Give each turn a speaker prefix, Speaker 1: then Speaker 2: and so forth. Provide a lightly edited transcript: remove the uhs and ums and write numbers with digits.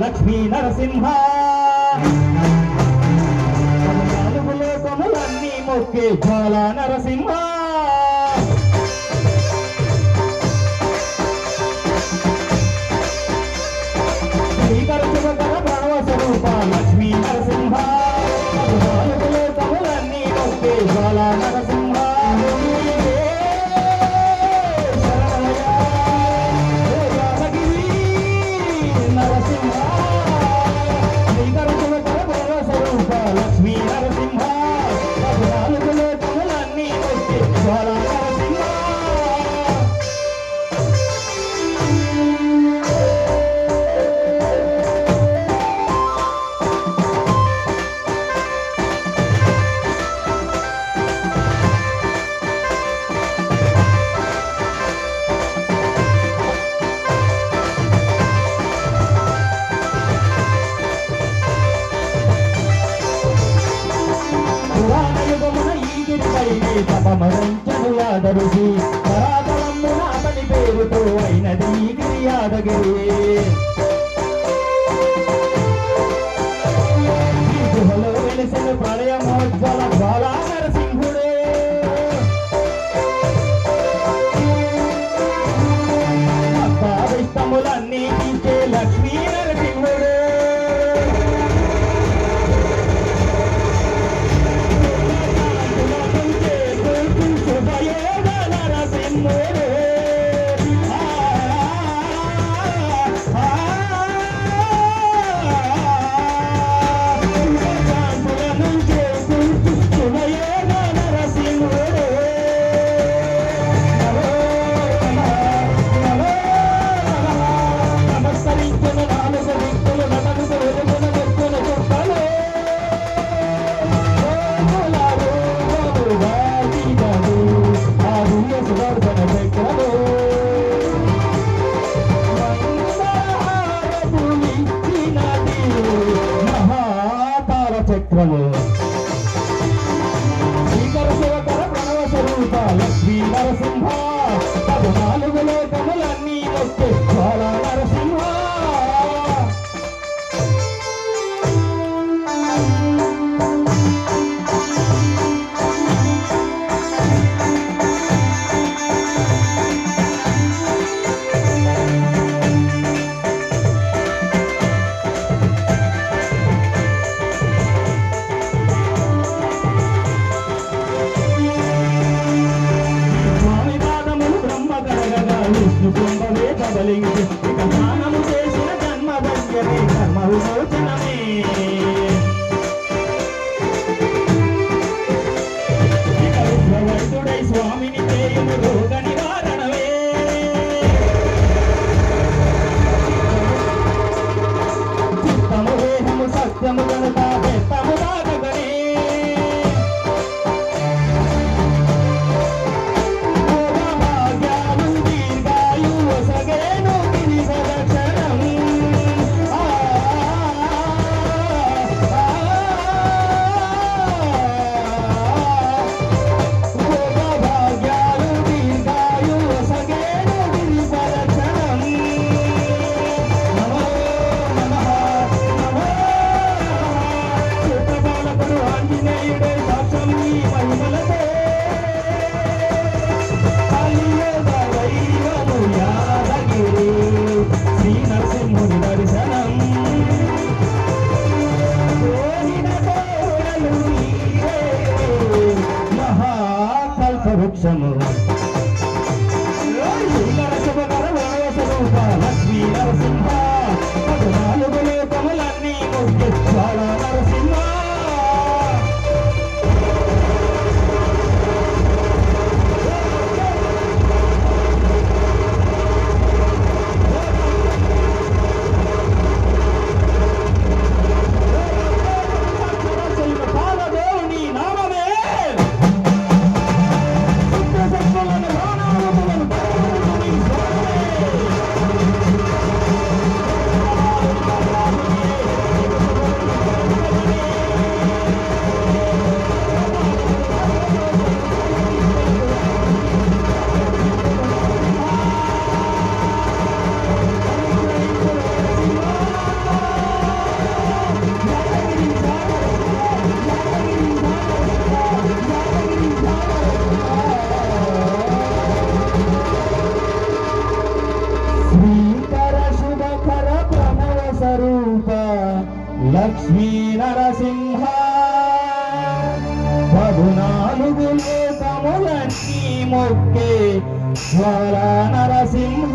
Speaker 1: లక్ష్మీ నరసింహ నాలుగు లోకములన్నీ మొక్కే జ్వాల నరసింహ శ్రీకర శుభకర ప్రణవ స్వరూప లక్ష్మీ నరసింహ నాలుగు లోకములన్నీ మొక్కే జ్వాల నరసింహ లక్ష్మీ నరసింహ నాలుగు లోకములన్నీ వచ్చే జ్వాల నరసింహ తపమరించను యాదరుసి పరాతలమ్మున అతని పేరుతో అయినది గిరి యాదగిరి ఈ గుహలో వెలిసిన ప్రళయమోజ్వల జ్వాల నరసింహుడే భక్తాభిష్టములన్నీ తీర్చే లక్ష్మీ నరసింహుడే చక్రము శ్రీకర శివకర ప్రణవ స్వరూప లక్ష్మీ నరసింహ నాలుగు లోకములన్నీ వచ్చే జ్వాల నరసింహ బలించి ఇక స్నానము చేసిన జన్మ ధన్యమే కర్మ విమోచనమే ఇక విశ్వవైద్యుడై స్వామిని చేయుము రోగ నివారణమే చిత్తము దేహము సత్యము కనుక బెత్తము దాగగనే భాగ్యాలు దీర్ఘ జ్వాలా నరసింహ